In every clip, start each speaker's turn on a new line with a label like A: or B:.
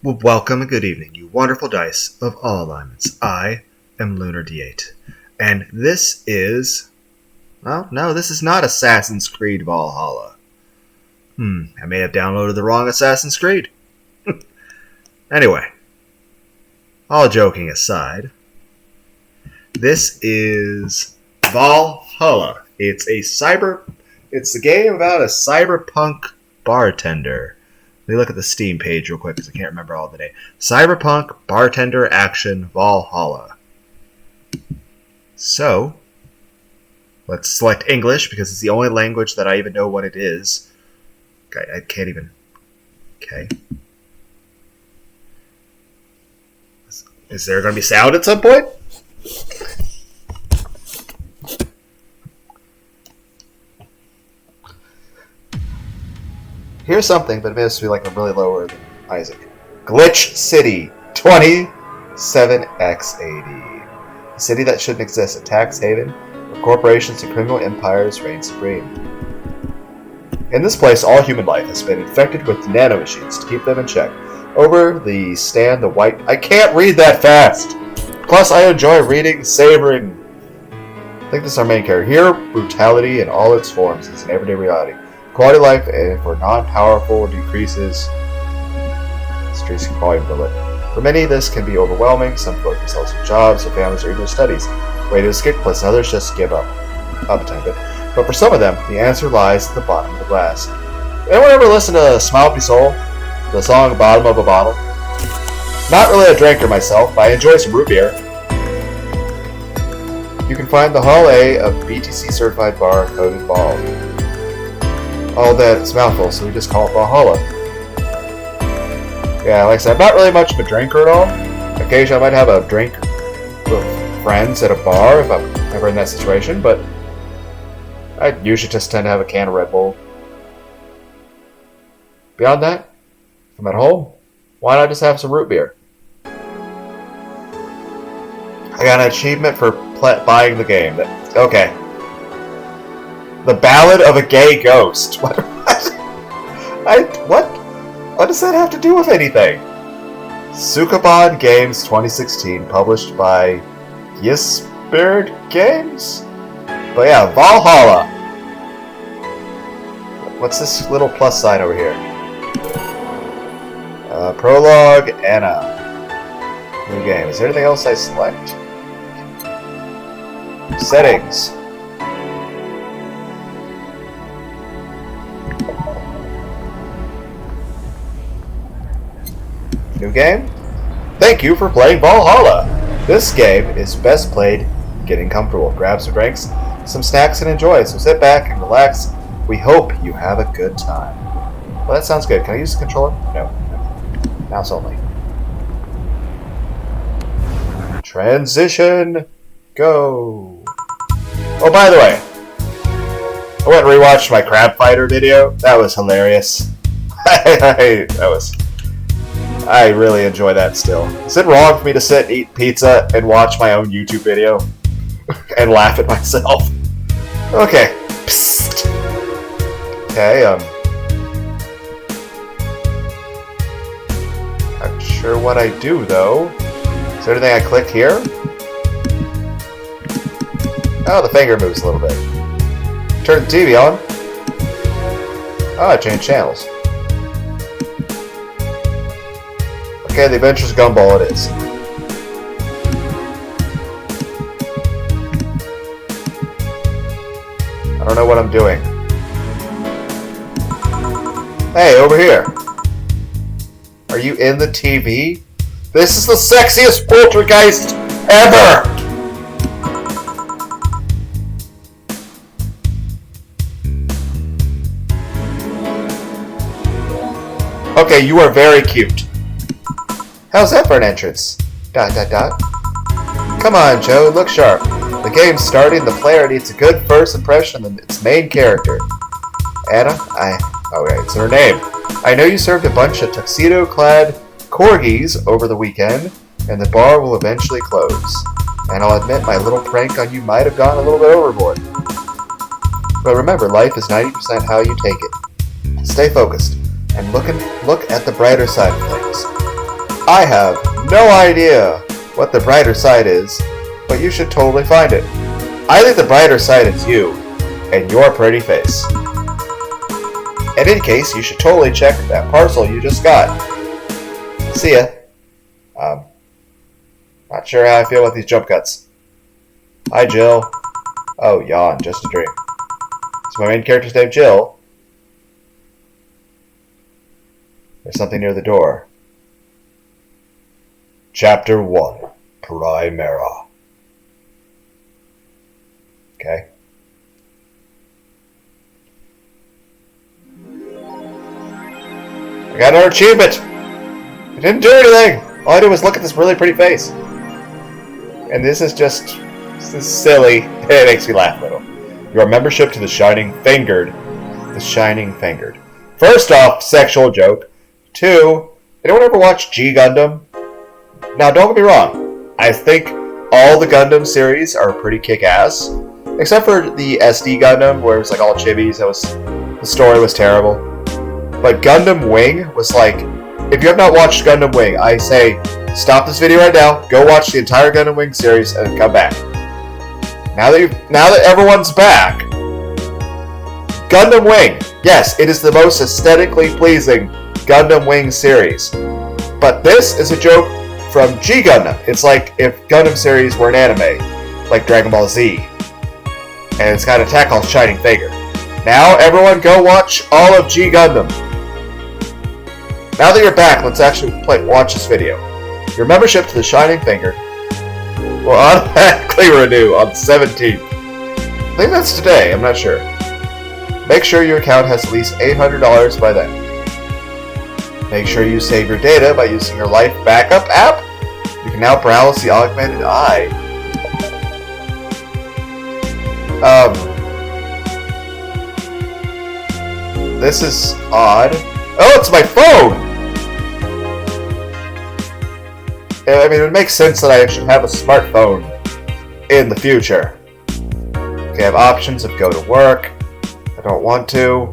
A: Well, welcome and good evening, you wonderful dice of all alignments. I am Lunar D8, and this is... Well, no, this is not Assassin's Creed Valhalla. I may have downloaded the wrong Assassin's Creed. Anyway, all joking aside, this is Valhalla. It's a game about a cyberpunk bartender. Let me look at the Steam page real quick because I can't remember all the name. Cyberpunk Bartender Action Valhalla. So, let's select English because it's the only language that I even know what it is. I can't even... Okay. Is there going to be sound at some point? Here's something, but it has to be like a really lower than Isaac. Glitch City 27X80. A city that shouldn't exist, a tax haven where corporations and criminal empires reign supreme. In this place, all human life has been infected with nanomachines to keep them in check. Over the stand, the white... I can't read that fast! Plus, I enjoy reading, savoring... I think this is our main character. Here, brutality in all its forms is an everyday reality. Quality of life for non-powerful decreases. Decreasing quality of life. For many, this can be overwhelming. Some put themselves in jobs, their families, or even their studies. Way to escape, plus others just give up. Not a tiny bit. But for some of them, the answer lies at the bottom of the glass. Anyone ever listen to Smile Up Your Soul? The song Bottom of a Bottle? Not really a drinker myself, but I enjoy some root beer. You can find the Hall A of BTC certified bar coded ball. All that it's mouthful, so we just call it Valhalla. Yeah, like I said, I'm not really much of a drinker at all. Occasionally I might have a drink with friends at a bar if I'm ever in that situation, but I usually just tend to have a can of Red Bull. Beyond that, if I'm at home, why not just have some root beer? I got an achievement for buying the game. Okay. The Ballad of a Gay Ghost. What? What does that have to do with anything? Sukaban Games 2016, published by Ysbird Games? But yeah, Valhalla. What's this little plus sign over here? Prologue, Anna. New game. Is there anything else I select? Settings. New game? Thank you for playing Valhalla! This game is best played getting comfortable. Grab some drinks, some snacks, and enjoy. So sit back and relax. We hope you have a good time. Well, that sounds good. Can I use the controller? No. Mouse only. Transition. Go. Oh, by the way, I went and rewatched my Crab Fighter video. That was hilarious. I really enjoy that still. Is it wrong for me to sit and eat pizza and watch my own YouTube video? And laugh at myself? Okay. Psst. Okay, not sure what I do, though. Is there anything I click here? Oh, the finger moves a little bit. Turn the TV on. Oh, I changed channels. Okay, the Adventures Gumball it is. I don't know what I'm doing. Hey, over here. Are you in the TV? This is the sexiest poltergeist ever! Okay, you are very cute. How's that for an entrance? ... Come on, Joe, look sharp. The game's starting, the player needs a good first impression of its main character. Anna? Oh, yeah, it's her name. I know you served a bunch of tuxedo-clad corgis over the weekend, and the bar will eventually close. And I'll admit my little prank on you might have gone a little bit overboard. But remember, life is 90% how you take it. Stay focused, and look at the brighter side of things. I have no idea what the brighter side is, but you should totally find it. I think the brighter side is you and your pretty face. In any case, you should totally check that parcel you just got. See ya. Not sure how I feel with these jump cuts. Hi, Jill. Oh, yawn, just a dream. So my main character's name Jill. There's something near the door. Chapter 1. Primera. Okay. I got another achievement! I didn't do anything! All I did was look at this really pretty face. And this is silly. It makes me laugh a little. Your membership to the Shining Fingered. The Shining Fingered. First off, sexual joke. 2, anyone ever watch G Gundam? Now, don't get me wrong. I think all the Gundam series are pretty kick-ass. Except for the SD Gundam, where it was like all chibis. The story was terrible. But Gundam Wing was like, if you have not watched Gundam Wing, I say, stop this video right now, go watch the entire Gundam Wing series, and come back. Now that everyone's back, Gundam Wing, yes, it is the most aesthetically pleasing Gundam Wing series. But this is a joke from G Gundam. It's like if Gundam series were an anime, like Dragon Ball Z. And it's got an attack called Shining Fingered. Now, everyone go watch all of G Gundam. Now that you're back, let's actually watch this video. Your membership to the Shining Fingered will automatically renew on the 17th. I think that's today, I'm not sure. Make sure your account has at least $800 by then. Make sure you save your data by using your Life Backup app. You can now browse the augmented eye. This is odd. Oh, it's my phone! I mean, it would make sense that I should have a smartphone in the future. Okay, I have options of go to work. I don't want to.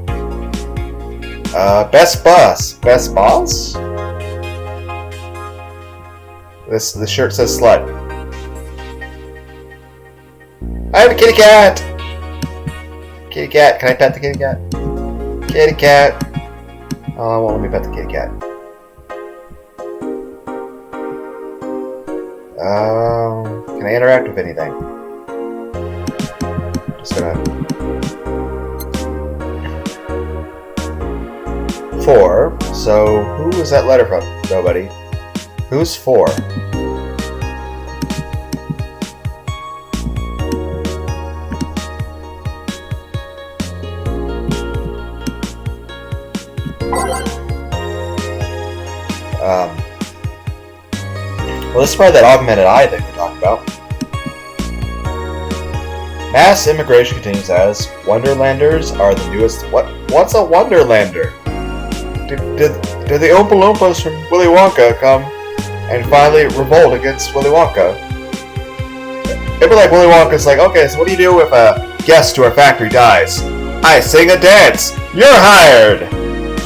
A: Best boss. Best boss? The shirt says slut. I have a kitty cat! Kitty cat. Can I pet the kitty cat? Kitty cat. Oh, won't let me pet the kitty cat. Can I interact with anything? Just gonna... 4. So, who was that letter from? Nobody. Who's 4? Well, this is probably that augmented eye thing we're talking about. Mass immigration continues as Wonderlanders are the newest... What's a Wonderlander? Did the Oompa Loompas from Willy Wonka come and finally revolt against Willy Wonka? It'd be like Willy Wonka's like, okay, so what do you do if a guest to our factory dies? I sing a dance! You're hired!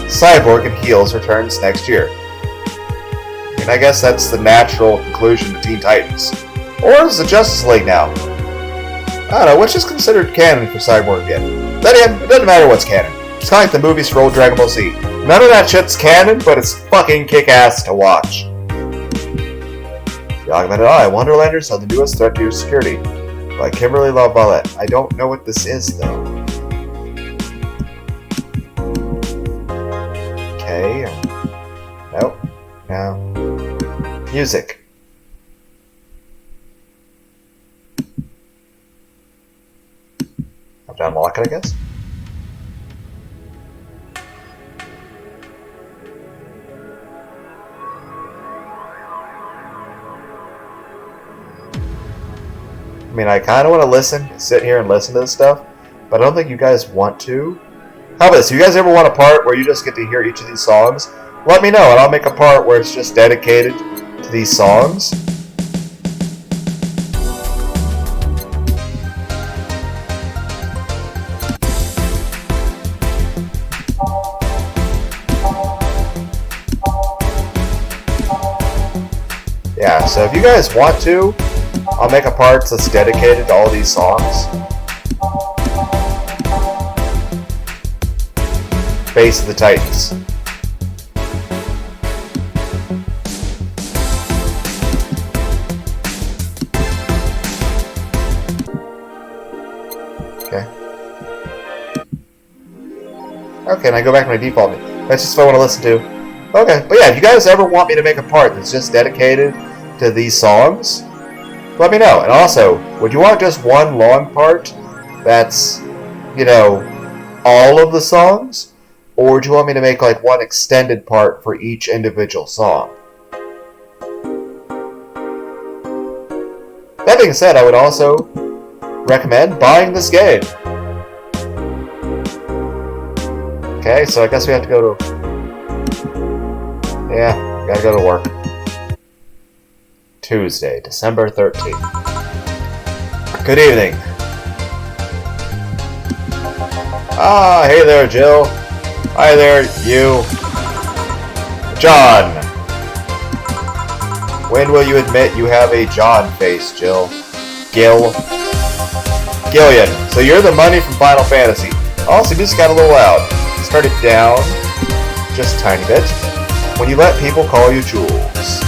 A: Cyborg and Heels returns next year. And I guess that's the natural conclusion to Teen Titans. Or is the Justice League now? I don't know, which is considered canon for Cyborg again? Then again, it doesn't matter what's canon. It's kind of like the movies for old Dragon Ball Z. None of that shit's canon, but it's fucking kick-ass to watch. The Augmented Eye, Wonderlanders are the newest threat to your security. By Kimberly LaVallette. I don't know what this is, though. Okay. Nope. No. Music. Have to unlock it, I guess. I mean, I kind of want to sit here and listen to this stuff, but I don't think you guys want to. How about this? If you guys ever want a part where you just get to hear each of these songs, let me know, and I'll make a part where it's just dedicated to these songs. Yeah, so if you guys want to, I'll make a part that's dedicated to all these songs. Face of the Titans. Okay. Okay, and I go back to my default. That's just what I want to listen to. Okay, but yeah, if you guys ever want me to make a part that's just dedicated to these songs, let me know. And also, would you want just one long part that's, you know, all of the songs? Or would you want me to make like one extended part for each individual song? That being said, I would also recommend buying this game. Okay, so I guess we have to go to... Yeah, gotta go to work. Tuesday, December 13th. Good evening. Ah, hey there, Jill. Hi there, you. John. When will you admit you have a John face, Jill? Gillian. So you're the money from Final Fantasy. Also, music got a little loud. Start it down just a tiny bit. When you let people call you Jules.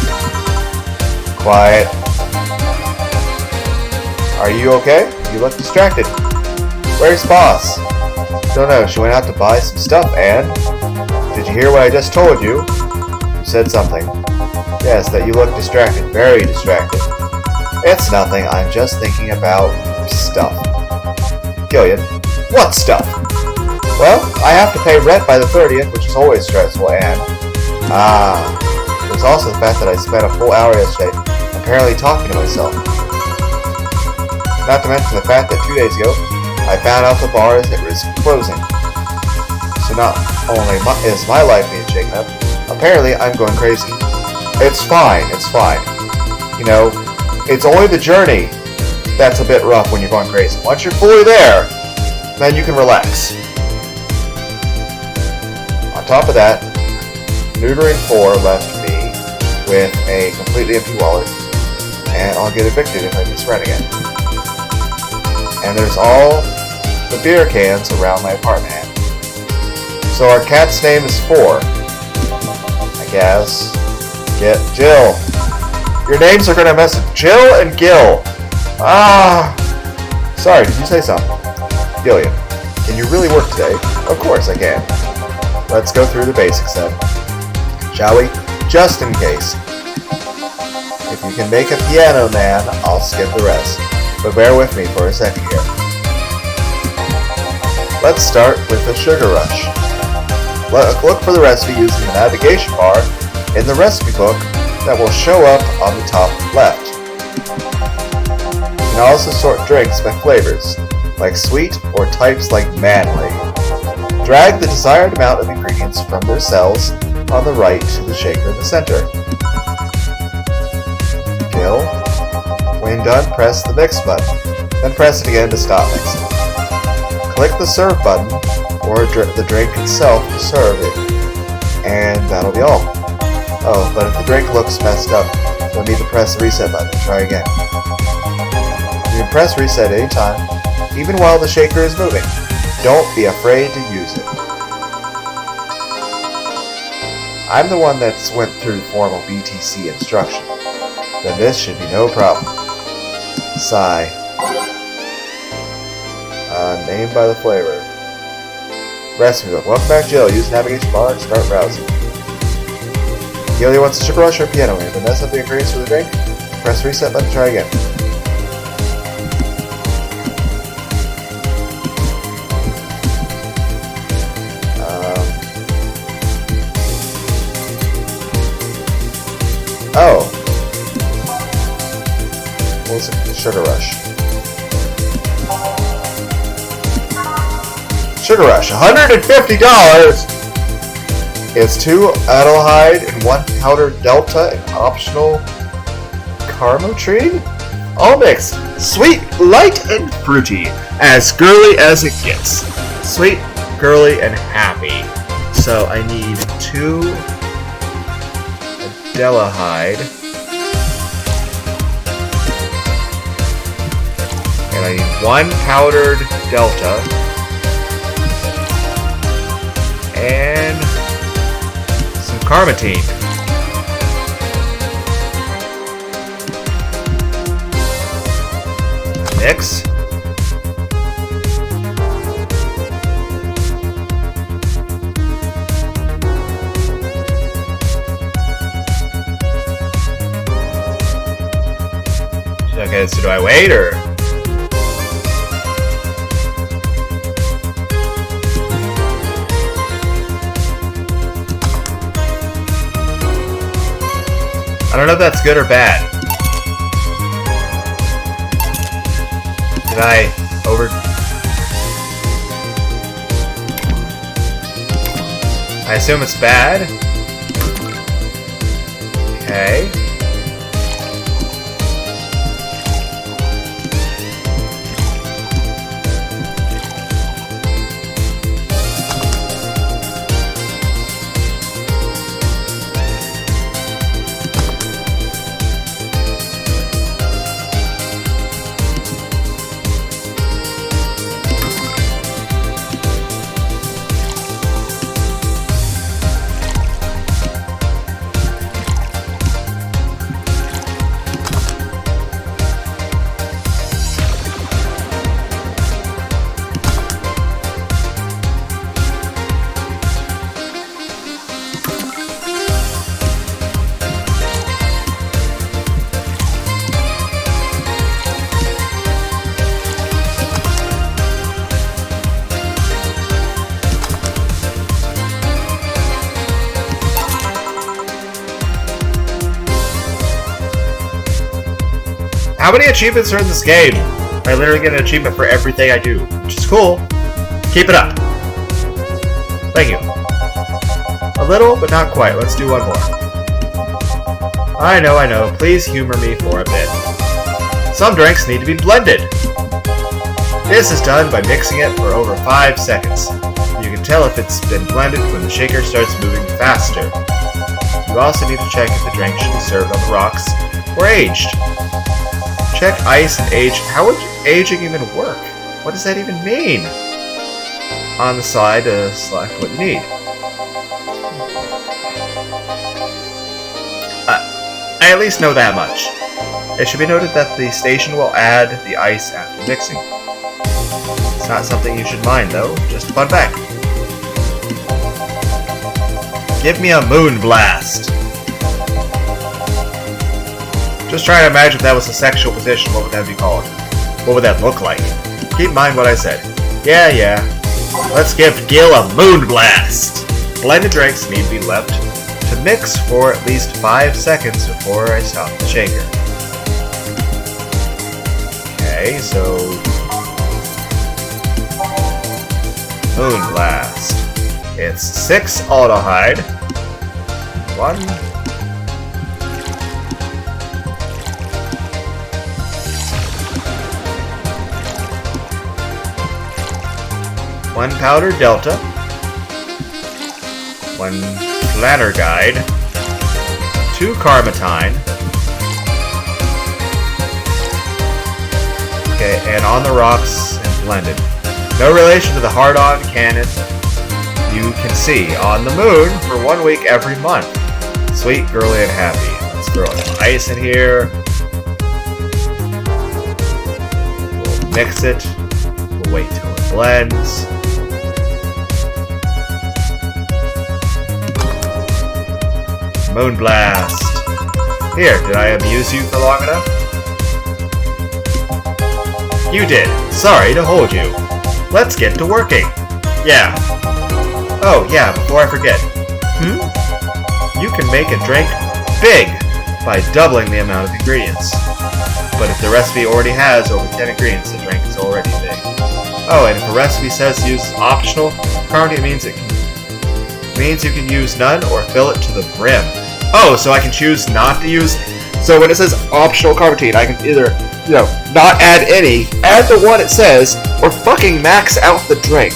A: Quiet. Are you okay? You look distracted. Where's Boss? Don't know. She went out to buy some stuff, and... Did you hear what I just told you? You said something. Yes, that you look distracted. Very distracted. It's nothing. I'm just thinking about stuff. Gillian. What stuff? Well, I have to pay rent by the 30th, which is always stressful, and... there's also the fact that I spent a full hour yesterday apparently talking to myself. Not to mention the fact that 2 days ago, I found out the bar is at risk of closing. So not only is my life being shaken up, apparently I'm going crazy. It's fine. You know, it's only the journey that's a bit rough when you're going crazy. Once you're fully there, then you can relax. On top of that, Neutering 4 left me with a completely empty wallet, and I'll get evicted if I miss rent again. And there's all the beer cans around my apartment. So our cat's name is 4. I guess. Get Jill. Your names are gonna mess up. Jill and Gil. Sorry, did you say something? Gillian, can you really work today? Of course I can. Let's go through the basics then. Shall we? Just in case. If you can make a piano man, I'll skip the rest. But bear with me for a second here. Let's start with the sugar rush. Look for the recipe using the navigation bar in the recipe book that will show up on the top left. You can also sort drinks by flavors, like sweet or types like manly. Drag the desired amount of ingredients from their cells on the right to the shaker in the center. Gil. When done, press the mix button, then press it again to stop mixing. Click the serve button, or the drink itself to serve it, and that'll be all. Oh, but if the drink looks messed up, you'll need to press the reset button and try again. You can press reset anytime, even while the shaker is moving. Don't be afraid to use it. I'm the one that's went through formal BTC instruction. Then this should be no problem. Sigh. Named by the flavor. Recipe book. Welcome back, Jill. Use the navigation bar to start browsing. Gilly wants a sugar rush or piano man. To mess up the ingredients for the drink, press reset button to try again. Oh. What was it? Sugar rush. Sugar rush. $150 is 2 Adelhyde and 1 powdered Delta and optional Carmotrine? All mixed. Sweet, light, and fruity. As girly as it gets. Sweet, girly, and happy. So I need 2 Adelhyde And I need 1 powdered Delta. And some Carmatine. Mix. Okay, so do I wait or? I don't know if that's good or bad. Did I I assume it's bad. Okay. How many achievements are in this game? I literally get an achievement for everything I do, which is cool. Keep it up. Thank you. A little, but not quite. Let's do one more. I know. Please humor me for a bit. Some drinks need to be blended. This is done by mixing it for over 5 seconds. You can tell if it's been blended when the shaker starts moving faster. You also need to check if the drink should be served on the rocks or aged. Check ice and age. How would aging even work? What does that even mean? On the side to select what you need. I at least know that much. It should be noted that the station will add the ice after mixing. It's not something you should mind though, just a fun fact. Give me a moon blast. Just try to imagine if that was a sexual position, what would that be called? What would that look like? Keep in mind what I said. Yeah. Let's give Gil a moon blast! Blended drinks need to be left to mix for at least 5 seconds before I stop the shaker. Okay, so... moon blast. It's 6 aldehyde. 1... 1 powder delta, 1 planner guide, 2 carmatine. Okay, and on the rocks and blended. No relation to the hard-on cannon you can see on the moon for 1 week every month. Sweet, girly, and happy. Let's throw some ice in here. We'll mix it. We'll wait till it blends. Moon blast. Here, did I amuse you for long enough? You did. Sorry to hold you. Let's get to working. Yeah. Oh, yeah, before I forget. You can make a drink big by doubling the amount of ingredients. But if the recipe already has over 10 ingredients, the drink is already big. Oh, and if a recipe says use optional, currently it means you can use none or fill it to the brim. Oh, so I can choose not to use... So when it says optional carmatine, I can either, not add any, add the one it says, or fucking max out the drink.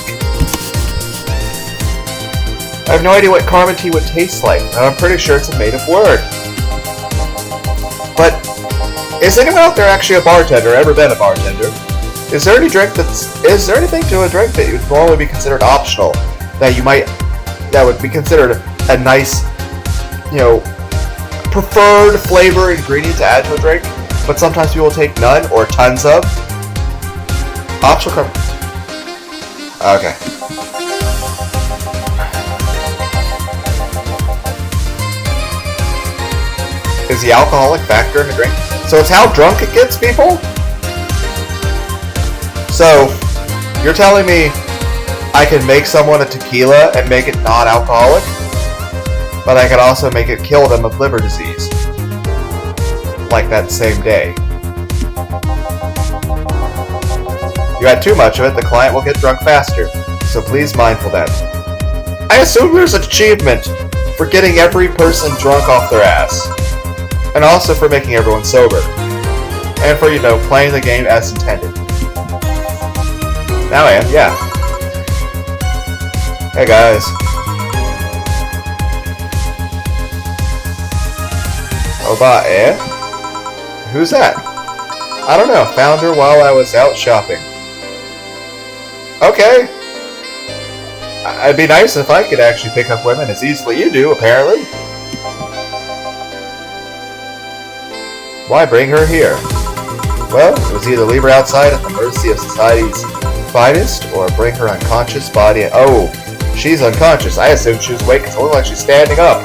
A: I have no idea what carmatine would taste like, and I'm pretty sure it's a made-up word. But, is anyone out there actually a bartender, ever been a bartender? Is there anything to a drink that would normally be considered optional that would be considered a nice, preferred flavor ingredient to add to a drink, but sometimes people will take none or tons of? Optional cover. Okay. Is the alcoholic factor in a drink? So it's how drunk it gets people? So, you're telling me I can make someone a tequila and make it non-alcoholic? But I could also make it kill them of liver disease. Like that same day. You had too much of it, the client will get drunk faster. So please mindful that. I assume there's an achievement for getting every person drunk off their ass. And also for making everyone sober. And for, playing the game as intended. Now I am, yeah. Hey guys. Oba, eh? Who's that? I don't know, found her while I was out shopping. Okay. It'd be nice if I could actually pick up women as easily you do, apparently. Why bring her here? Well, it was either leave her outside at the mercy of society's finest, or bring her unconscious body and— oh, she's unconscious. I assumed she was awake because it looked like she's standing up.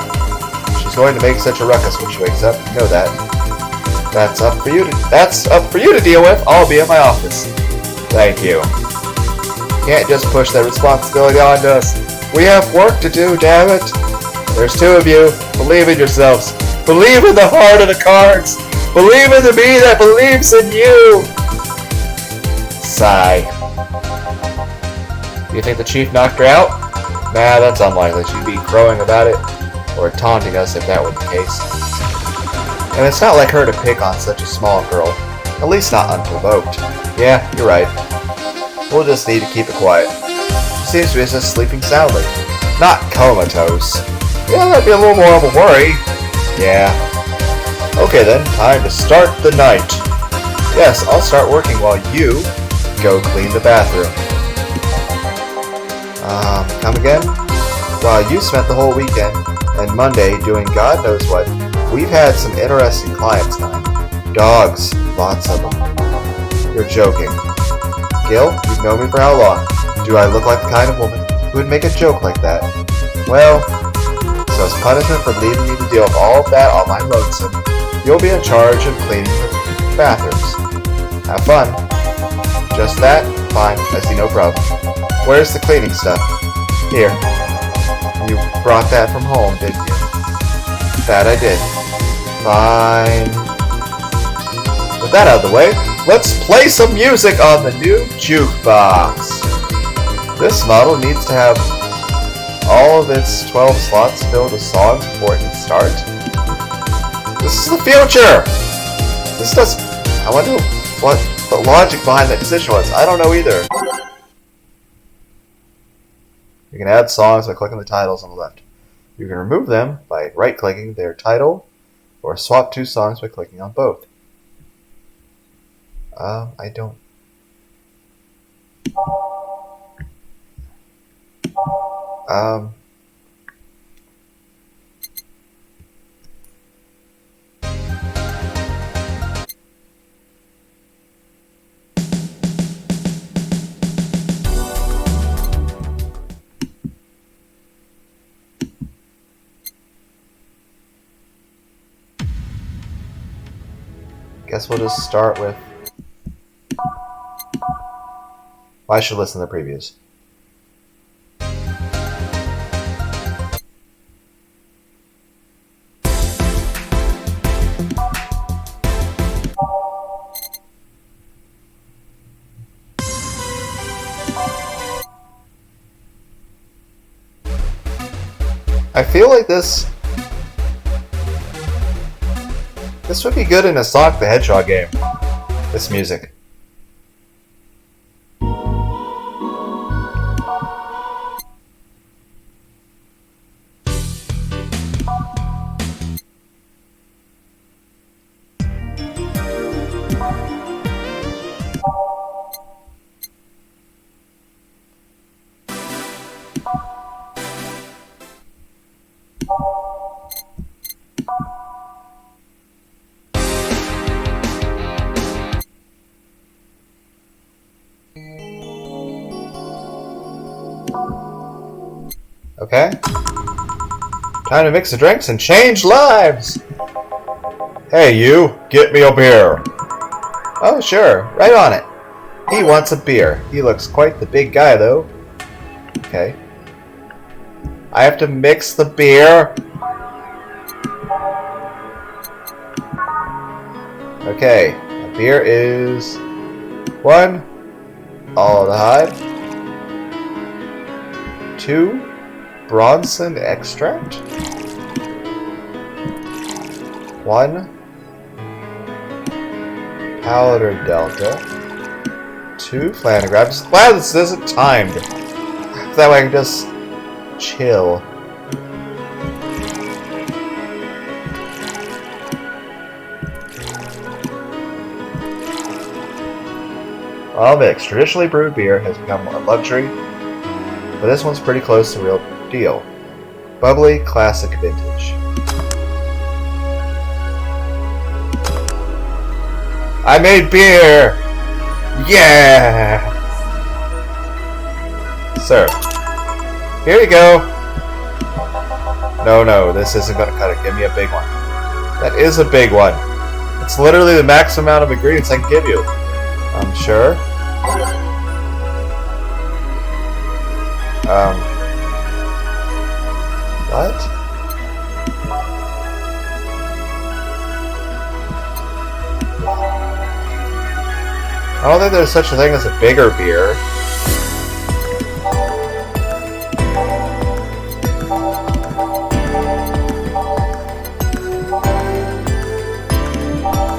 A: She's going to make such a ruckus when she wakes up. You know that. That's up for you to deal with. I'll be at my office. Thank you. Can't just push that responsibility onto us. We have work to do, damn it. There's two of you. Believe in yourselves. Believe in the heart of the cards. Believe in the me that believes in you. Sigh. Do you think the chief knocked her out? Nah, that's unlikely. She'd be crowing about it, or taunting us if that were the case. And it's not like her to pick on such a small girl. At least not unprovoked. Yeah, you're right. We'll just need to keep it quiet. She seems to be just sleeping soundly. Not comatose. Yeah, that'd be a little more of a worry. Yeah. Okay then, time to start the night. Yes, I'll start working while you go clean the bathroom. Come again? Well, you spent the whole weekend and Monday doing God knows what. We've had some interesting clients tonight. Dogs, lots of them. You're joking. Gil, you've known me for how long? Do I look like the kind of woman who would make a joke like that? Well, so as punishment for leaving me to deal with all of that on my lonesome, you'll be in charge of cleaning the bathrooms. Have fun. Just that? Fine, I see no problem. Where's the cleaning stuff? Here. You brought that from home, didn't you? That I did. Fine. With that out of the way, let's play some music on the new jukebox. This model needs to have all of its 12 slots filled with songs before it can start. This is the future! I wonder what the logic behind that decision was. I don't know either. You can add songs by clicking the titles on the left. You can remove them by right-clicking their title, or swap two songs by clicking on both. I don't... Guess we'll just start with... I should listen to the previews. I feel like this would be good in a Sonic the Hedgehog game. This music. Okay. Time to mix the drinks and change lives! Hey you, get me a beer! Oh sure, right on it. He wants a beer. He looks quite the big guy though. Okay. I have to mix the beer? Okay, the beer is 1 aldehyde, 2 Bronson extract, 1 powder delta, 2 flanograph. Just glad this isn't timed. That way I can just chill. All mixed. Traditionally brewed beer has become a luxury, but this one's pretty close to the real deal. Bubbly, classic vintage. I made beer! Yeah! Sir, here you go. No, this isn't gonna cut it. Give me a big one. That is a big one. It's literally the maximum amount of ingredients I can give you. I'm sure. What? I don't think there's such a thing as a bigger beer.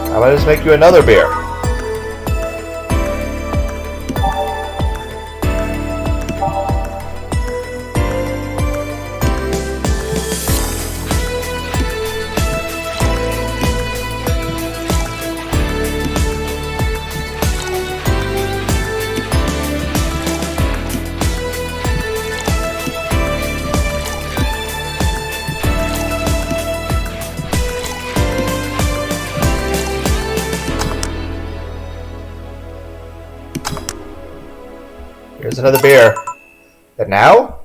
A: How about I just make you another beer? Here's another beer. But now?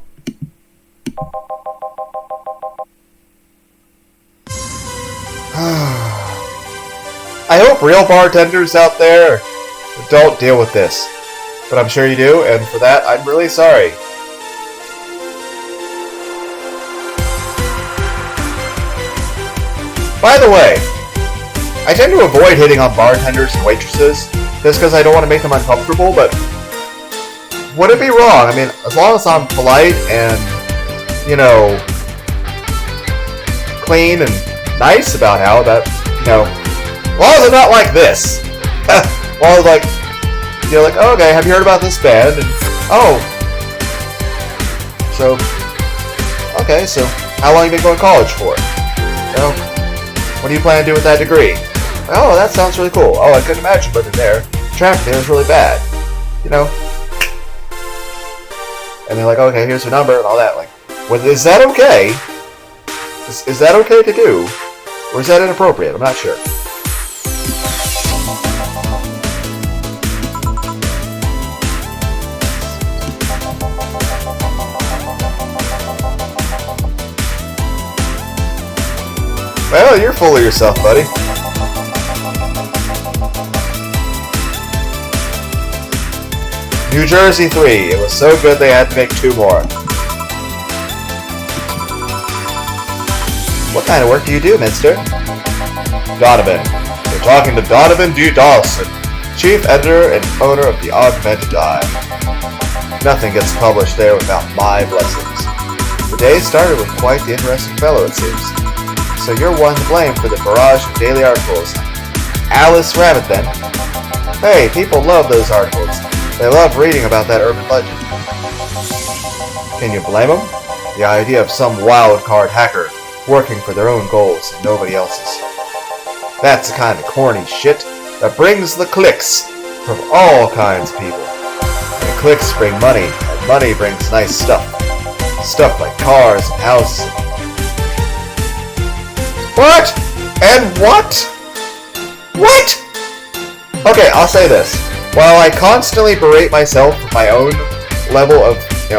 A: I hope real bartenders out there don't deal with this. But I'm sure you do, and for that, I'm really sorry. By the way, I tend to avoid hitting on bartenders and waitresses just because I don't want to make them uncomfortable, but would it be wrong? I mean, as long as I'm polite and, you know, clean and nice about how that, you know, as long as I'm not like this. Well, like, you're like, oh, okay, have you heard about this band? And, oh. So, okay, so how long have you been going to college for? You know, what do you plan to do with that degree? Oh, that sounds really cool. Oh, I couldn't imagine living there. Traffic there is really bad. You know? And they're like, okay, here's your number and all that. Like, well, is that okay? Is that okay to do? Or is that inappropriate? I'm not sure. Well, you're full of yourself, buddy. New Jersey 3. It was so good they had to make 2 more. What kind of work do you do, mister? Donovan. You're talking to Donovan D. Dawson, chief editor and owner of the Augmented Eye. Nothing gets published there without my blessings. The day started with quite the interesting fellow, it seems. So you're one to blame for the barrage of daily articles. Alice Rabbit, then. Hey, people love those articles. They love reading about that urban legend. Can you blame them? The idea of some wild card hacker working for their own goals and nobody else's. That's the kind of corny shit that brings the clicks from all kinds of people. And clicks bring money, and money brings nice stuff. Stuff like cars and houses. What? And what? What? Okay, I'll say this. While I constantly berate myself for my own level of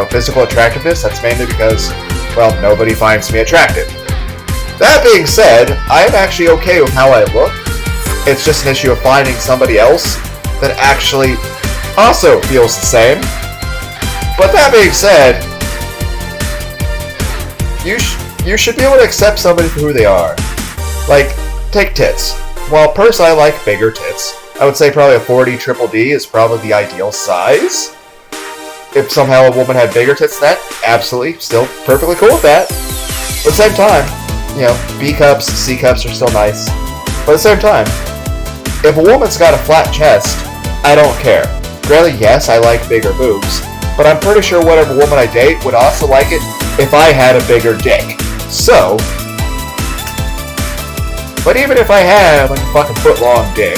A: physical attractiveness, that's mainly because, well, nobody finds me attractive. That being said, I am actually okay with how I look. It's just an issue of finding somebody else that actually also feels the same. But that being said, you should be able to accept somebody for who they are. Like, take tits. While personally I like bigger tits, I would say probably a 40 triple D is probably the ideal size. If somehow a woman had bigger tits than that, absolutely, still perfectly cool with that. But at the same time, B cups, C cups are still nice. But at the same time, if a woman's got a flat chest, I don't care. Granted, yes, I like bigger boobs, but I'm pretty sure whatever woman I date would also like it if I had a bigger dick. So, but even if I had like a fucking foot-long dick,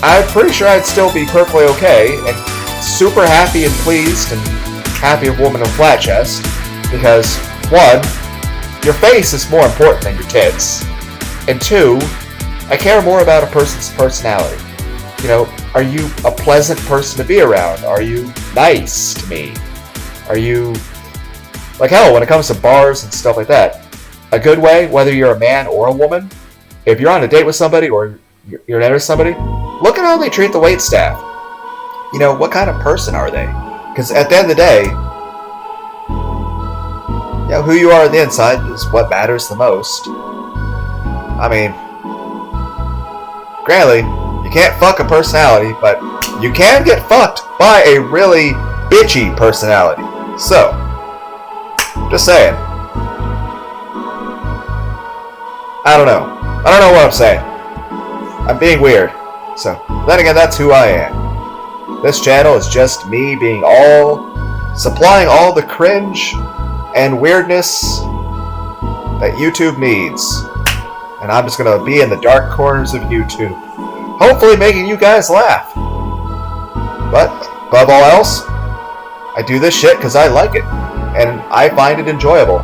A: I'm pretty sure I'd still be perfectly okay and super happy and pleased and happy with a woman with a flat chest, because 1, your face is more important than your tits, and 2, I care more about a person's personality. Are you a pleasant person to be around? Are you nice to me? Are you... Like, hell, when it comes to bars and stuff like that, a good way, whether you're a man or a woman, if you're on a date with somebody or you're near somebody, look at how they treat the waitstaff. What kind of person are they? Because at the end of the day, who you are on the inside is what matters the most. I mean, granted, you can't fuck a personality, but you can get fucked by a really bitchy personality. So, just saying. I don't know what I'm saying. I'm being weird. So, then again, that's who I am. This channel is just me supplying all the cringe and weirdness that YouTube needs. And I'm just gonna be in the dark corners of YouTube, hopefully making you guys laugh. But, above all else, I do this shit because I like it, and I find it enjoyable.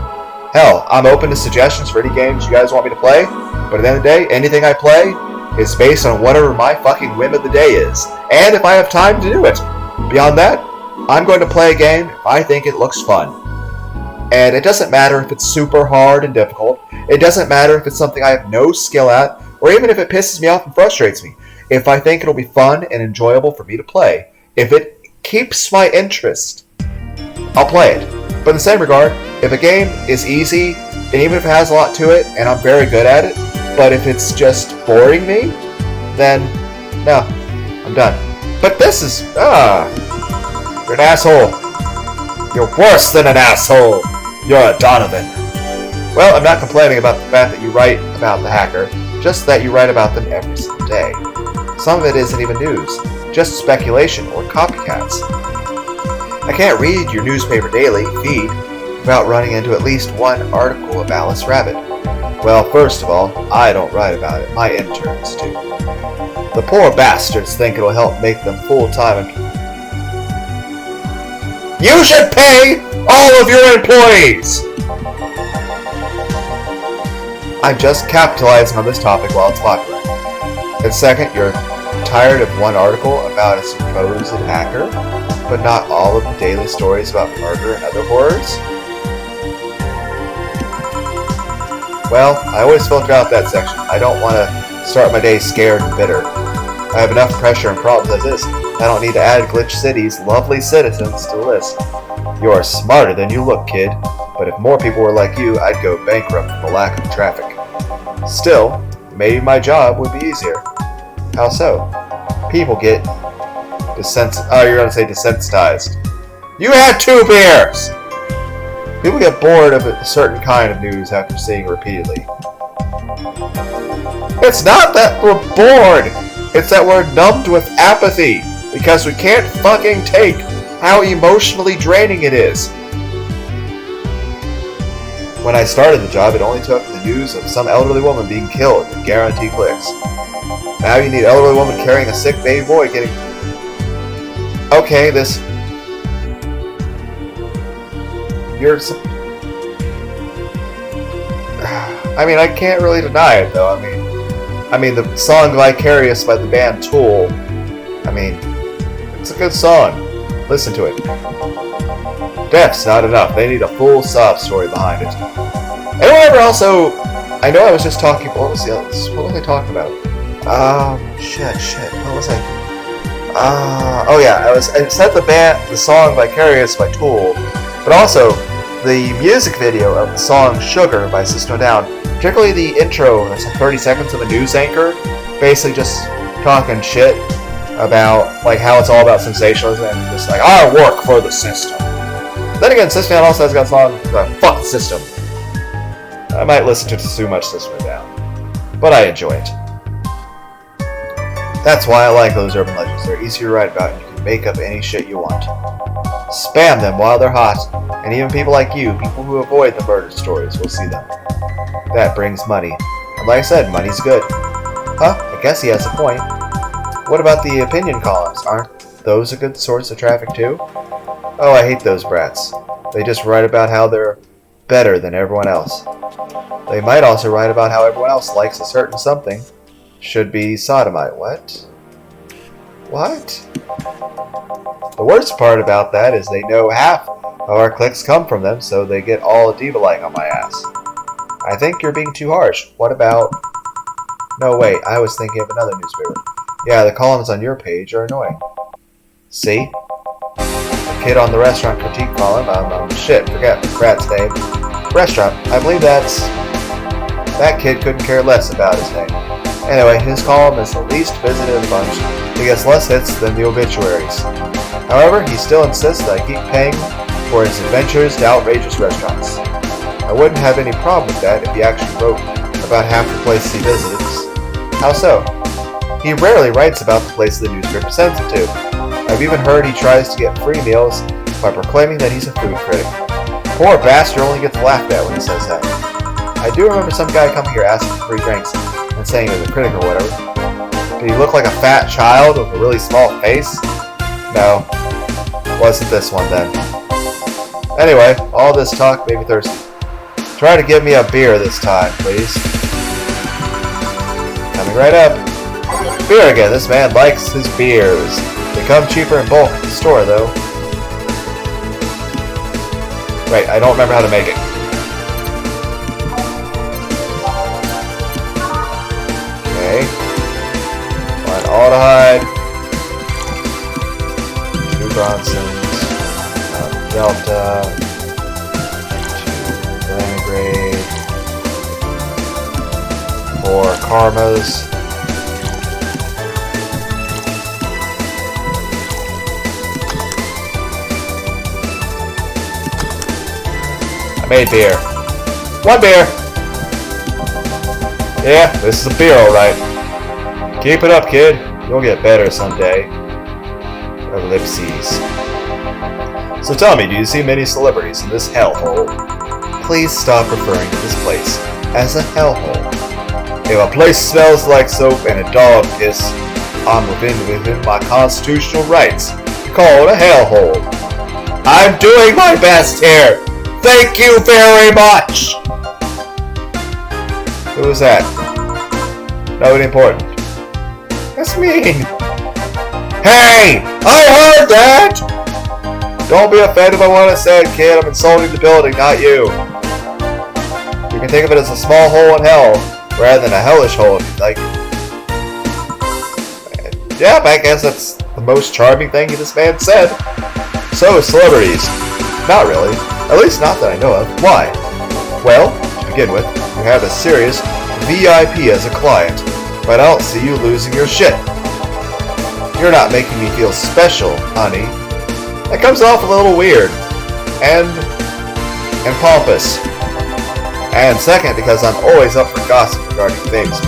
A: Hell, I'm open to suggestions for any games you guys want me to play, but at the end of the day, anything I play is based on whatever my fucking whim of the day is, and if I have time to do it. Beyond that, I'm going to play a game if I think it looks fun. And it doesn't matter if it's super hard and difficult, it doesn't matter if it's something I have no skill at, or even if it pisses me off and frustrates me. If I think it'll be fun and enjoyable for me to play, if it keeps my interest, I'll play it. But in the same regard, if a game is easy, and even if it has a lot to it, and I'm very good at it, but if it's just boring me, then, no, I'm done. But this is, you're an asshole. You're worse than an asshole. You're a Donovan. Well, I'm not complaining about the fact that you write about the hacker, just that you write about them every single day. Some of it isn't even news, just speculation or copycats. I can't read your newspaper daily feed without running into at least one article of Alice Rabbit. Well, first of all, I don't write about it, my interns do. The poor bastards think it'll help make them full-time You should pay all of your employees! I'm just capitalizing on this topic while it's popular. And second, you're tired of one article about a supposed hacker, but not all of the daily stories about murder and other horrors? Well, I always filter out that section. I don't want to start my day scared and bitter. I have enough pressure and problems as is. I don't need to add Glitch City's lovely citizens to the list. You are smarter than you look, kid. But if more people were like you, I'd go bankrupt from the lack of traffic. Still, maybe my job would be easier. How so? People get you're gonna say desensitized. You had 2 beers! People get bored of a certain kind of news after seeing it repeatedly. It's not that we're bored! It's that we're numbed with apathy, because we can't fucking take how emotionally draining it is. When I started the job, it only took the news of some elderly woman being killed to guarantee clicks. Now you need an elderly woman carrying a sick baby boy getting... Okay, this... I mean, I can't really deny it, though. I mean, the song Vicarious by the band Tool, I mean, it's a good song. Listen to it. Death's not enough. They need a full sob story behind it. Anyone ever also... I know I was just talking... What was I talking about? Shit. What was I... oh yeah, I said the song Vicarious by Tool, but also the music video of the song Sugar by System of a Down, particularly the intro, that's like 30 seconds of a news anchor, basically just talking shit about like how it's all about sensationalism and just like, I work for the system. Then again, System of a Down also has got a song about fuck the system. I might listen to too much System of a Down, but I enjoy it. That's why I like those urban legends. They're easy to write about and you can make up any shit you want. Spam them while they're hot, and even people like you, people who avoid the murder stories, will see them. That brings money. And like I said, money's good. Huh? I guess he has a point. What about the opinion columns? Aren't those a good source of traffic too? Oh, I hate those brats. They just write about how they're better than everyone else. They might also write about how everyone else likes a certain something. Should be sodomite. What? The worst part about that is they know half of our clicks come from them, so they get all diva-like on my ass. I think you're being too harsh. What about... No, wait, I was thinking of another newspaper. Yeah, the columns on your page are annoying. See? The kid on the restaurant critique column, shit, forget the brat's name. Restaurant, I believe that kid couldn't care less about his name. Anyway, his column is the least visited of the bunch. He gets less hits than the obituaries. However, he still insists that I keep paying for his adventures to outrageous restaurants. I wouldn't have any problem with that if he actually wrote about half the places he visits. How so? He rarely writes about the places the newspaper sends him to. I've even heard he tries to get free meals by proclaiming that he's a food critic. Poor bastard only gets laughed at when he says that. I do remember some guy coming here asking for free drinks and saying he was a critic or whatever. Did he look like a fat child with a really small face? No. Wasn't this one then. Anyway, all this talk made me thirsty. Try to give me a beer this time, please. Coming right up. Beer again. This man likes his beers. They come cheaper in bulk at the store, though. Wait, I don't remember how to make it. Okay. 1 aldehyde. 2 Bronsons. Delta. 2 Leningrad. 4 Karmas. Made beer. 1 beer! Yeah, this is a beer alright. Keep it up, kid. You'll get better someday. Ellipses. So tell me, do you see many celebrities in this hellhole? Please stop referring to this place as a hellhole. If a place smells like soap and a dog piss, I'm within my constitutional rights to call it a hellhole. I'm doing my best here! Thank you very much! Who was that? Nobody important. That's mean. Hey! I heard that! Don't be offended by what I said, kid. I'm insulting the building, not you. You can think of it as a small hole in hell, rather than a hellish hole if you'd like. Yeah, I guess that's the most charming thing this man said. So, celebrities. Not really. At least not that I know of. Why? Well, to begin with, you have a serious VIP as a client, but I don't see you losing your shit. You're not making me feel special, honey. That comes off a little weird. And pompous. And second, because I'm always up for gossip regarding things.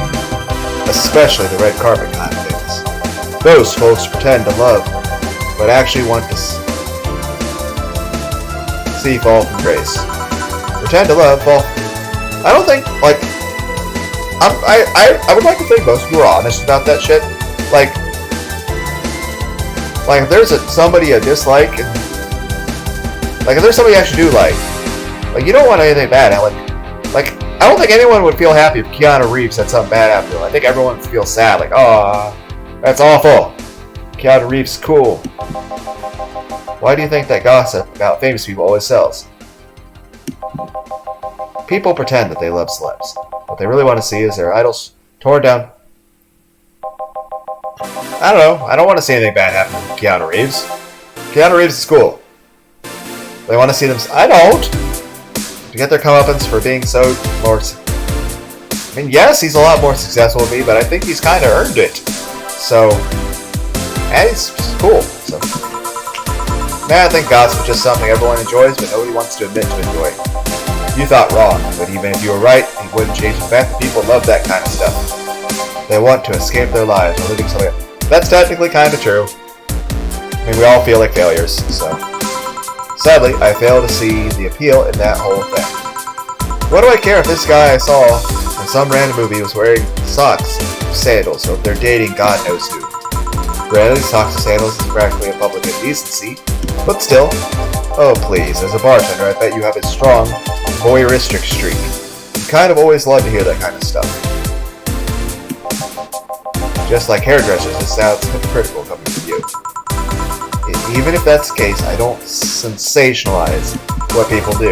A: Especially the red carpet kind of things. Those folks pretend to love, but actually want to see fall from grace. Pretend to love, fall. I don't think, like, I would like to think most people are honest about that shit. Like if there's somebody I dislike, and, like, if there's somebody I actually do like, you don't want anything bad. Like, I don't think anyone would feel happy if Keanu Reeves said something bad after him. I think everyone would feel sad, like, oh, that's awful. Keanu Reeves is cool. Why do you think that gossip about famous people always sells? People pretend that they love celebs. What they really want to see is their idols torn down. I don't know. I don't want to see anything bad happen to Keanu Reeves. Keanu Reeves is cool. They want to see them. I don't. To get their comeuppance for being so more. I mean, yes, he's a lot more successful than me, but I think he's kind of earned it. So, and he's cool. So, I think gossip is just something everyone enjoys, but nobody wants to admit to enjoy. You thought wrong, but even if you were right, it wouldn't change the fact that people love that kind of stuff. They want to escape their lives or living somewhere. That's technically kind of true. I mean, we all feel like failures, so. Sadly, I fail to see the appeal in that whole thing. What do I care if this guy I saw in some random movie was wearing socks, sandals, or if they're dating God knows who? Granted, socks and sandals is practically a public indecency, but still. Oh please, as a bartender, I bet you have a strong, voyeuristic streak. You kind of always love to hear that kind of stuff. Just like hairdressers, this sounds hypocritical coming from you. Even if that's the case, I don't sensationalize what people do.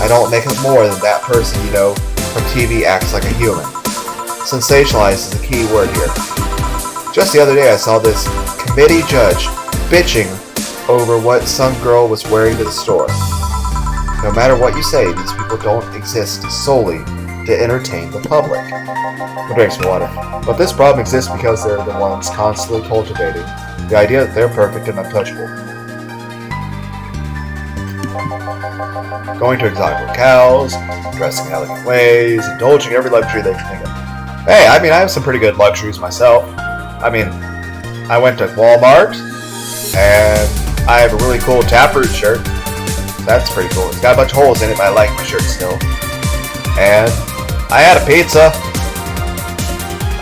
A: I don't make it more than that person, from TV acts like a human. Sensationalize is the key word here. Just the other day I saw this committee judge bitching over what some girl was wearing to the store. No matter what you say, these people don't exist solely to entertain the public. Who drinks water? But this problem exists because they're the ones constantly cultivating the idea that they're perfect and untouchable. Going to exotic locales, dressing in elegant ways, indulging every luxury they can think of. Hey, I have some pretty good luxuries myself. I went to Walmart, and I have a really cool Taproot shirt. That's pretty cool. It's got a bunch of holes in it, but I like my shirt still. And I had a pizza.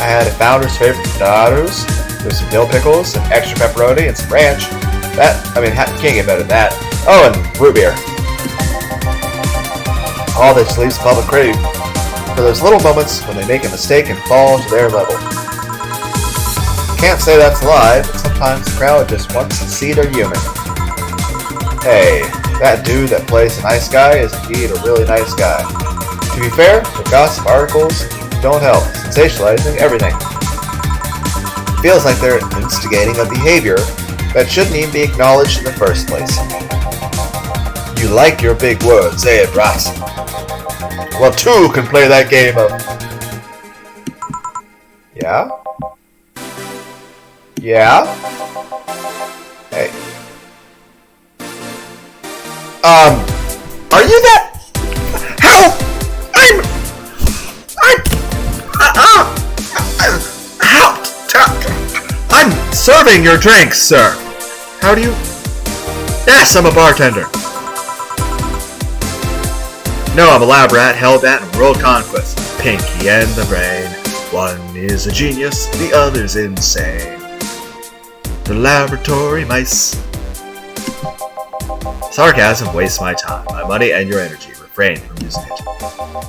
A: I had a Founder's favorite potatoes with some dill pickles, some extra pepperoni, and some ranch. You can't get better than that. Oh, and root beer. All this leaves the public craving for those little moments when they make a mistake and fall to their level. Can't say that's a lie, but sometimes the crowd just wants to see they're human. Hey, that dude that plays the nice guy is indeed a really nice guy. To be fair, the gossip articles don't help, sensationalizing everything. It feels like they're instigating a behavior that shouldn't even be acknowledged in the first place. You like your big words, eh, Brat? Well, two can play that game of... Yeah? Yeah? Hey. Are you that? Help! I'm serving your drinks, sir. How do you... Yes, I'm a bartender. No, I'm a lab rat, hellbat, and world conquest. Pinky and the brain. One is a genius, the other's insane. The laboratory mice. Sarcasm wastes my time, my money, and your energy. Refrain from using it.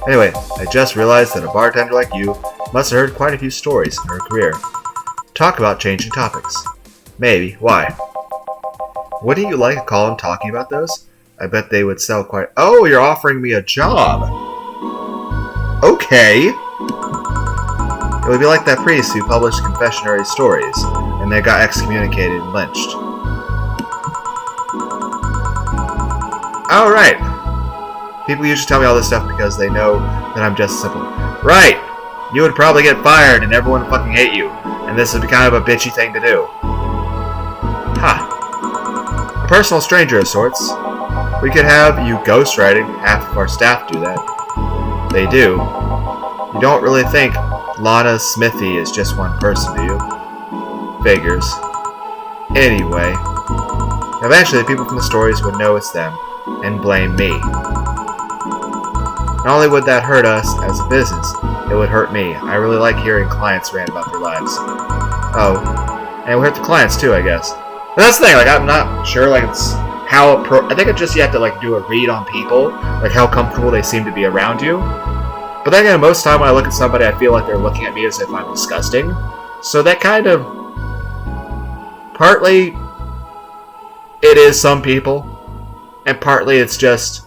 A: Anyway, I just realized that a bartender like you must have heard quite a few stories in her career. Talk about changing topics. Maybe. Why? Wouldn't you like a column talking about those? I bet they would sell quite... Oh, you're offering me a job! Okay. It would be like that priest who published confessionary stories, and they got excommunicated and lynched. Alright. People usually tell me all this stuff because they know that I'm just simple. Right! You would probably get fired and everyone would fucking hate you, and this would be kind of a bitchy thing to do. A personal stranger of sorts. We could have you ghostwriting. Half of our staff do that. They do. You don't really think Lana Smithy is just one person, do you? Figures. Anyway. Eventually, people from the stories would know it's them, and blame me. Not only would that hurt us as a business, it would hurt me. I really like hearing clients rant about their lives. Oh. And it would hurt the clients too, I guess. But that's the thing, I'm not sure, it's how... I think it's just you have to, do a read on people, how comfortable they seem to be around you. But then again, most of the time when I look at somebody, I feel like they're looking at me as if I'm disgusting. So that kind of... partly it is some people, and partly it's just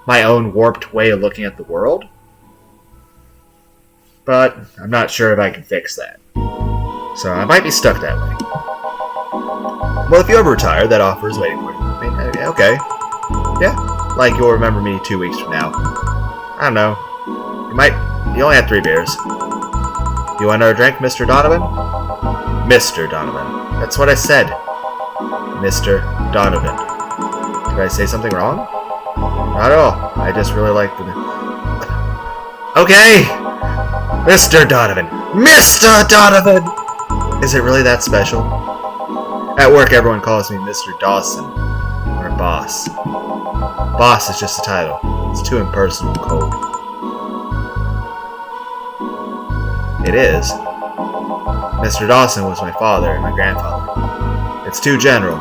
A: my own warped way of looking at the world. But I'm not sure if I can fix that. So I might be stuck that way. Well, if you ever retire, that offer is waiting for you. I mean, okay. Yeah, like you'll remember me 2 weeks from now. I don't know. You only had 3 beers. You want another drink, Mr. Donovan? Mr. Donovan. That's what I said. Mr. Donovan. Did I say something wrong? Not at all. I just really like the... Okay! Mr. Donovan. Mr. Donovan! Is it really that special? At work, everyone calls me Mr. Dawson. Or Boss. Boss is just a title. It's too impersonal and cold. It is. Mr. Dawson was my father and my grandfather. It's too general.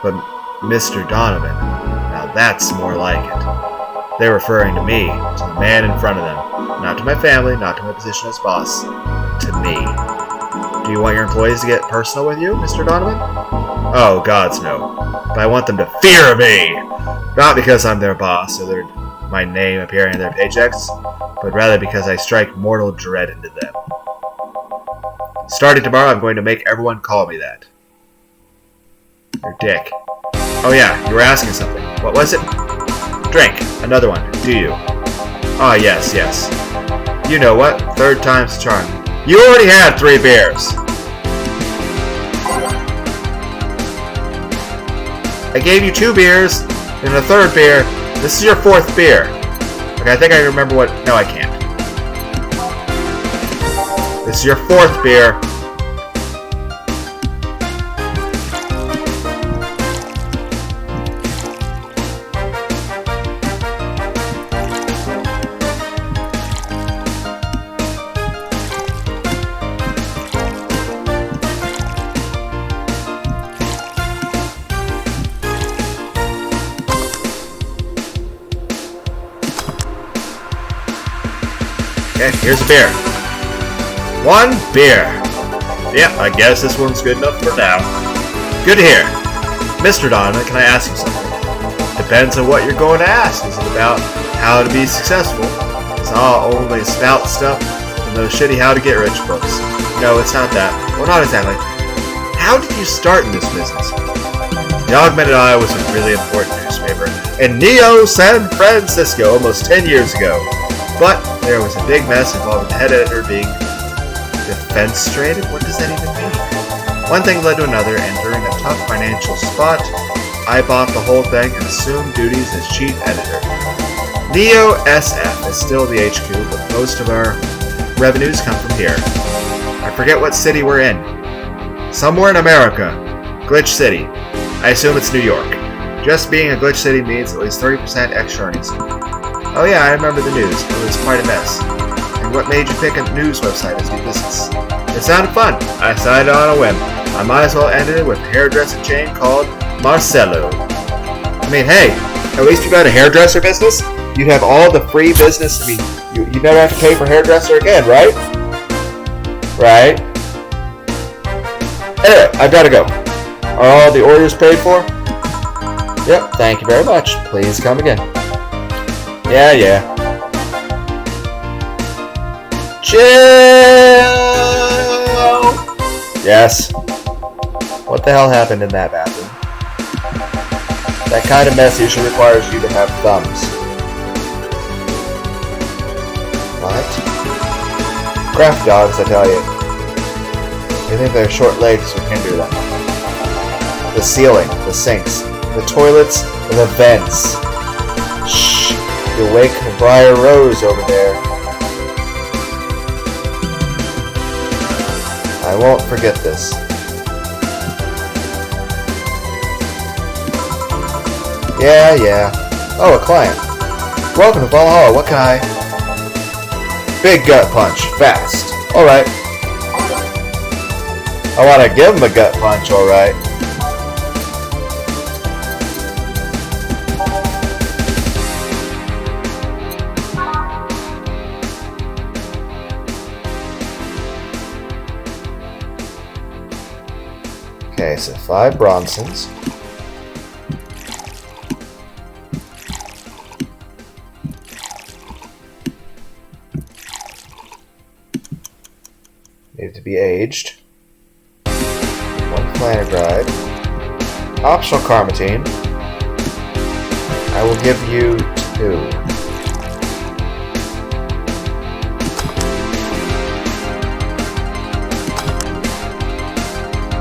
A: But Mr. Donovan, now that's more like it. They're referring to me, to the man in front of them. Not to my family, not to my position as boss. To me. Do you want your employees to get personal with you, Mr. Donovan? Oh, gods no. But I want them to fear me! Not because I'm their boss, or my name appearing in their paychecks, but rather because I strike mortal dread into them. Starting tomorrow, I'm going to make everyone call me that. Your dick. Oh yeah, you were asking something. What was it? Drink. Another one. Do you? Ah, yes, yes. You know what? 3rd time's the charm. You already had 3 beers! I gave you 2 beers, and a 3rd beer. This is your 4th beer. Okay, I think I remember what... No, I can't. This is your 4th beer. Okay, here's a beer. 1 beer. Yeah, I guess this one's good enough for now. Good to hear. Mr. Donovan, can I ask you something? Depends on what you're going to ask. Is it about how to be successful? It's all only spout stuff from those shitty how to get rich books. No, it's not that. Well, not exactly. How did you start in this business? The Augmented Eye was a really important newspaper in Neo San Francisco almost 10 years ago. But there was a big mess involving the head editor being defenestrated? What does that even mean? One thing led to another, and during a tough financial spot, I bought the whole thing and assumed duties as chief editor. Neo SF is still the HQ, but most of our revenues come from here. I forget what city we're in. Somewhere in America. Glitch City. I assume it's New York. Just being a glitch city means at least 30% extra earnings. Oh yeah, I remember the news. It was quite a mess. And what made you pick a news website as your business? It sounded fun. I decided on a whim. I might as well end it with a hairdresser chain called Marcelo. I mean, hey, at least you got a hairdresser business? You'd have all the free business. I mean, you never have to pay for a hairdresser again, right? Right? Anyway, I've got to go. Are all the orders paid for? Yep, thank you very much. Please come again. Yeah. Chill! Yes. What the hell happened in that bathroom? That kind of mess usually requires you to have thumbs. What? Craft dogs, I tell you. They think their short legs would hinder them. The ceiling, the sinks, the toilets, the vents. Shh! You'll wake Briar Rose over there. I won't forget this. Yeah. Oh, a client. Welcome to Valhalla. What can I... Big gut punch. Fast. Alright. I want to give him a gut punch, alright. Okay, so 5 Bronsons. Need to be aged. 1 planner guide. Optional carmine. I will give you 2.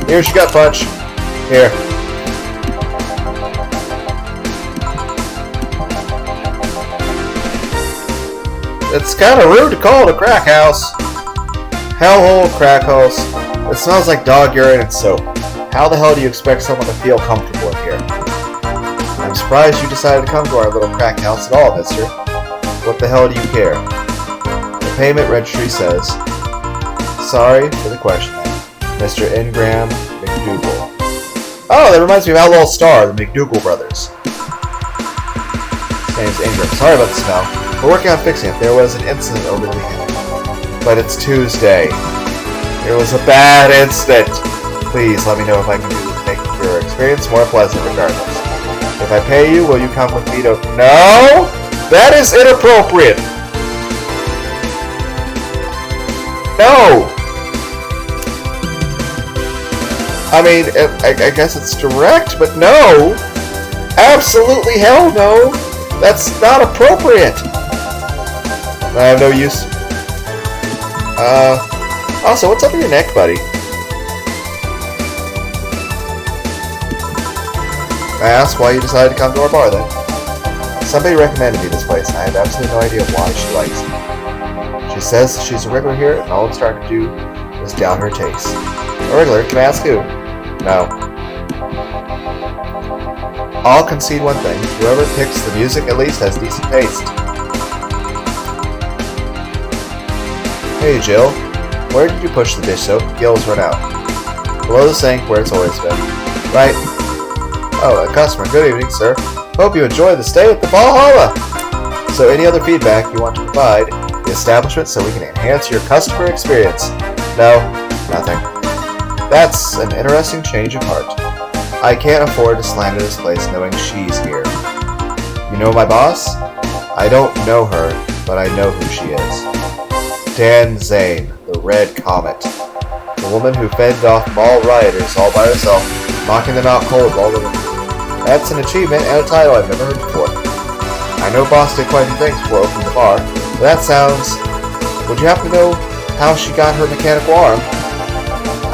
A: Here's your gut punch. Here. It's kind of rude to call it a crack house. Hellhole crack house. It smells like dog urine and soap. How the hell do you expect someone to feel comfortable in here? I'm surprised you decided to come to our little crack house at all, mister. What the hell do you care? The payment registry says, sorry for the question, Mr. Ingram McDougal. Oh, that reminds me of Outlaw Star, the McDougal brothers. His name's Ingram. Sorry about the smell. We're working on fixing it. There was an incident over the weekend. But it's Tuesday. It was a bad incident. Please let me know if I can make your experience more pleasant regardless. If I pay you, will you come with me to... No! That is inappropriate! No! I mean, I guess it's direct, but no! Absolutely hell no! That's not appropriate! I have no use... Also, what's up in your neck, buddy? I asked why you decided to come to our bar, then. Somebody recommended me this place, and I have absolutely no idea why she likes it. She says she's a regular here, and all I'm starting to do is doubt her taste. A regular? Can I ask who? No. I'll concede one thing. Whoever picks the music at least has decent taste. Hey, Jill. Where did you push the dish soap? Gills run out. Below the sink, where it's always been. Right. Oh, a customer. Good evening, sir. Hope you enjoy the stay at the Valhalla. So any other feedback you want to provide the establishment so we can enhance your customer experience? No, nothing. That's an interesting change of heart. I can't afford to slander this place knowing she's here. You know my boss? I don't know her, but I know who she is. Dan Zane, the Red Comet. The woman who fended off mall rioters all by herself, knocking them out cold all over. That's an achievement and a title I've never heard before. I know boss did quite a few things before opening the bar, but that sounds... Would you happen to know how she got her mechanical arm?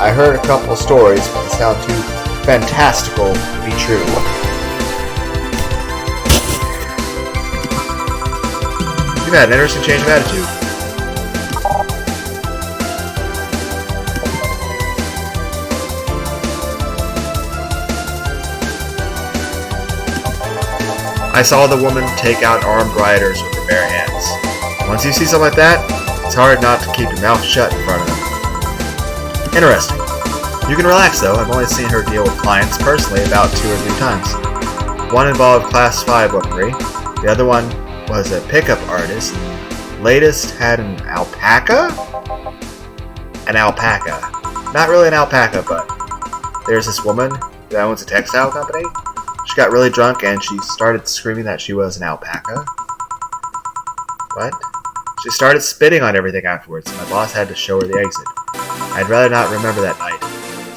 A: I heard a couple of stories, but they sound too fantastical to be true. You've had an interesting change of attitude. I saw the woman take out armed rioters with her bare hands. Once you see something like that, it's hard not to keep your mouth shut in front of them. Interesting. You can relax though, I've only seen her deal with clients personally about 2 or 3 times. One involved class 5 weaponry, the other one was a pickup artist. Latest had an alpaca? An alpaca. Not really an alpaca, but there's this woman that owns a textile company. She got really drunk and she started screaming that she was an alpaca. What? She started spitting on everything afterwards. My boss had to show her the exit. I'd rather not remember that night.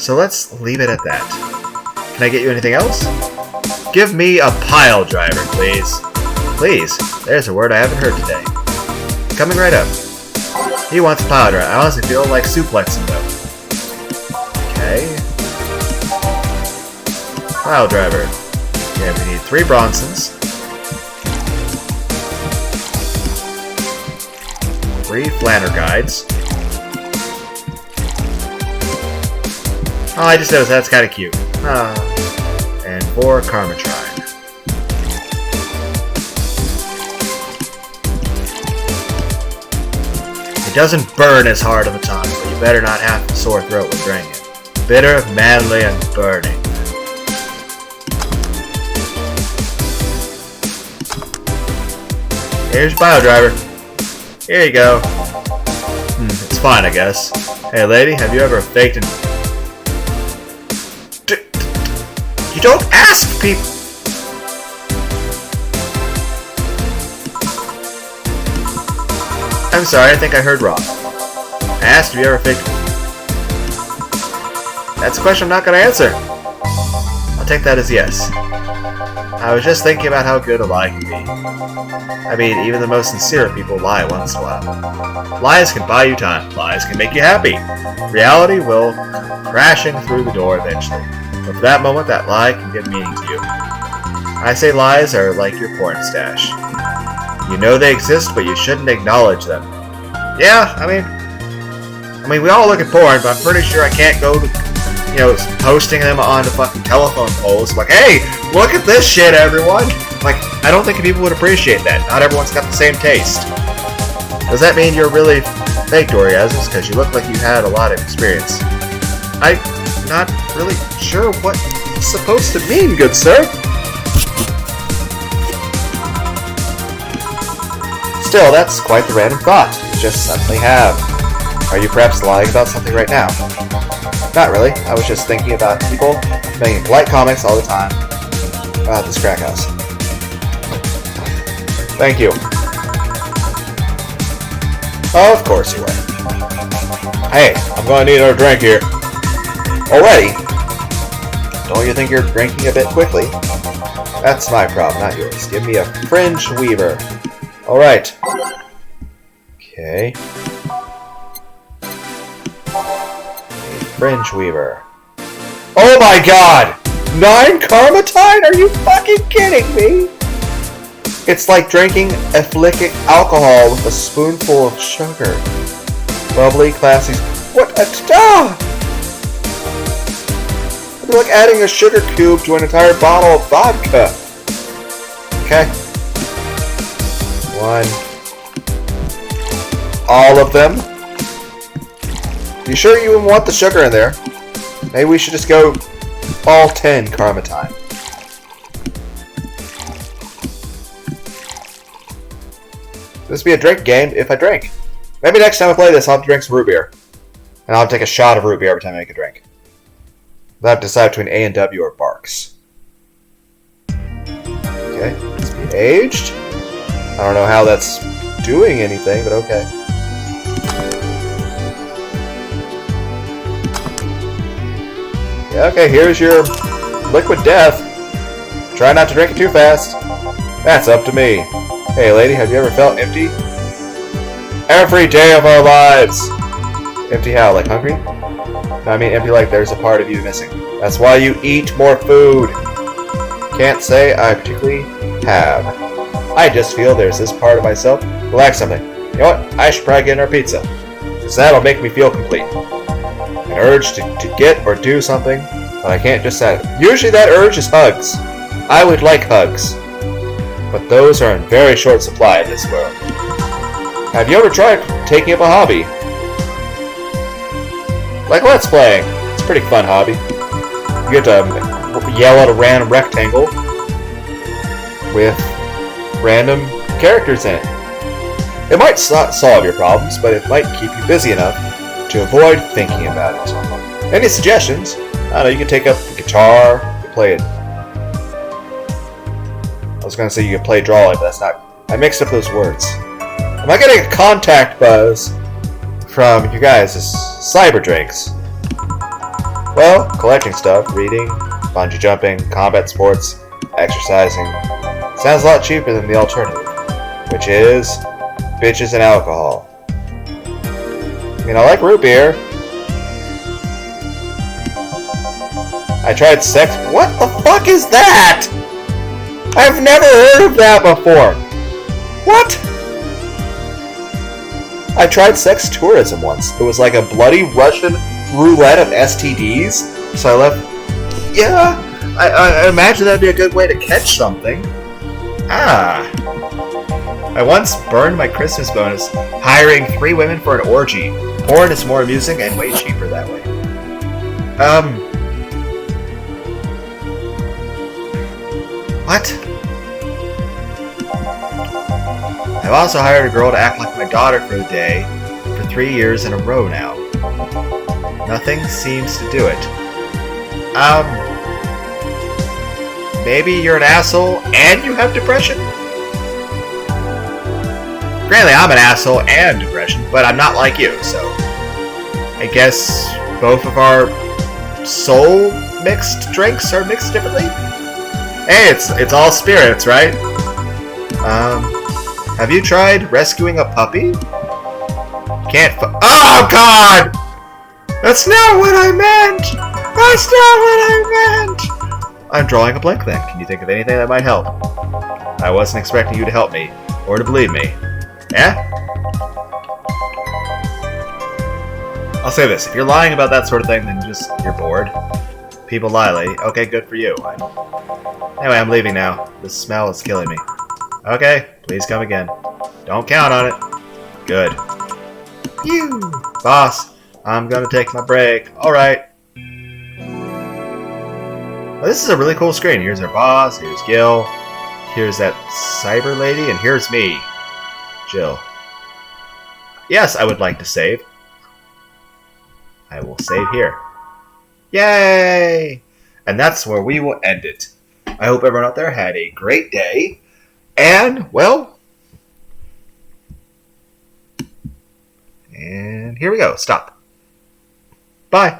A: So let's leave it at that. Can I get you anything else? Give me a pile driver, please. Please. There's a word I haven't heard today. Coming right up. He wants a pile driver. I honestly feel like suplexing though. Okay. Pile driver. Okay, we need 3 Bronsons. 3 Flanner Guides. Oh, I just noticed that's kind of cute. And 4 Carmitrine. It doesn't burn as hard of a time, but you better not have a sore throat when drinking it. Bitter, manly, and burning. Here's your bio driver. Here you go. It's fine, I guess. Hey, lady, have you ever faked an... You don't ask people... I'm sorry, I think I heard wrong. I asked if you ever faked... That's a question I'm not going to answer. I'll take that as yes. I was just thinking about how good a lie can be. I mean, even the most sincere people lie once in a while. Lies can buy you time. Lies can make you happy. Reality will come crashing through the door eventually. But for that moment, that lie can give meaning to you. I say lies are like your porn stash. You know they exist, but you shouldn't acknowledge them. Yeah, I mean, we all look at porn, but I'm pretty sure I can't go to, posting them onto fucking telephone poles. Like, hey, look at this shit, everyone! Like, I don't think people would appreciate that. Not everyone's got the same taste. Does that mean you're really fake, Doriazes? Because you look like you had a lot of experience. I'm not really sure what it's supposed to mean, good sir. Still, that's quite the random thought you just suddenly have. Are you perhaps lying about something right now? Not really. I was just thinking about people making polite comments all the time about this crack house. Thank you. Of course you were. Hey, I'm gonna need another drink here. Already? Don't you think you're drinking a bit quickly? That's my problem, not yours. Give me a fringe weaver. Alright. Okay. Fringe weaver. Oh my god! 9 Karmatine? Are you fucking kidding me? It's like drinking ethylene alcohol with a spoonful of sugar. Bubbly, classy. What a da! It'd be like adding a sugar cube to an entire bottle of vodka. Okay. 1. All of them. You sure you even want the sugar in there? Maybe we should just go all 10 Karmatine. This would be a drink game if I drink. Maybe next time I play this, I'll have to drink some root beer. And I'll have to take a shot of root beer every time I make a drink. I'll have to decide between A and W or Barks. Okay, let's be aged. I don't know how that's doing anything, but okay. Yeah, okay, here's your liquid death. Try not to drink it too fast. That's up to me. Hey lady, have you ever felt empty? Every day of our lives! Empty how, like hungry? No, I mean empty like there's a part of you missing. That's why you eat more food. Can't say I particularly have. I just feel there's this part of myself that lacks something. You know what? I should probably get our pizza. Because that'll make me feel complete. An urge to get or do something, but I can't just satisfy. Usually that urge is hugs. I would like hugs. But those are in very short supply in this world. Have you ever tried taking up a hobby? Like let's playing. It's a pretty fun hobby. You get to yell at a random rectangle with random characters in it. It might not solve your problems, but it might keep you busy enough to avoid thinking about it. Any suggestions? I don't know, you can take up the guitar, you can play it. I was going to say you can play drawing, but that's not... I mixed up those words. Am I getting a contact buzz from you guys' cyber drinks? Well, collecting stuff, reading, bungee jumping, combat sports, exercising. Sounds a lot cheaper than the alternative, which is bitches and alcohol. I mean, I like root beer. I tried sex. What the fuck is that? I've never heard of that before. What? I tried sex tourism once. It was like a bloody Russian roulette of STDs. So I left. Yeah, I imagine that'd be a good way to catch something. Ah. I once burned my Christmas bonus hiring 3 women for an orgy. Porn is more amusing and way cheaper that way. What? I've also hired a girl to act like my daughter for the day for 3 years in a row now. Nothing seems to do it. Maybe you're an asshole and you have depression? Granted, I'm an asshole and depression, but I'm not like you, so I guess both of our soul mixed drinks are mixed differently? Hey, it's all spirits, right? Have you tried rescuing a puppy? Oh God! That's not what I meant! That's not what I meant! I'm drawing a blank then. Can you think of anything that might help? I wasn't expecting you to help me, or to believe me. Yeah? I'll say this, if you're lying about that sort of thing, then you're bored. People lie, lady. Okay, good for you. Anyway, I'm leaving now. This smell is killing me. Okay, please come again. Don't count on it. Good. Phew! Boss, I'm gonna take my break. Alright. Well, this is a really cool screen. Here's our boss, here's Gil, here's that cyber lady, and here's me, Jill. Yes, I would like to save. I will save here. Yay! And that's where we will end it. I hope everyone out there had a great day. And, well... And here we go. Stop. Bye.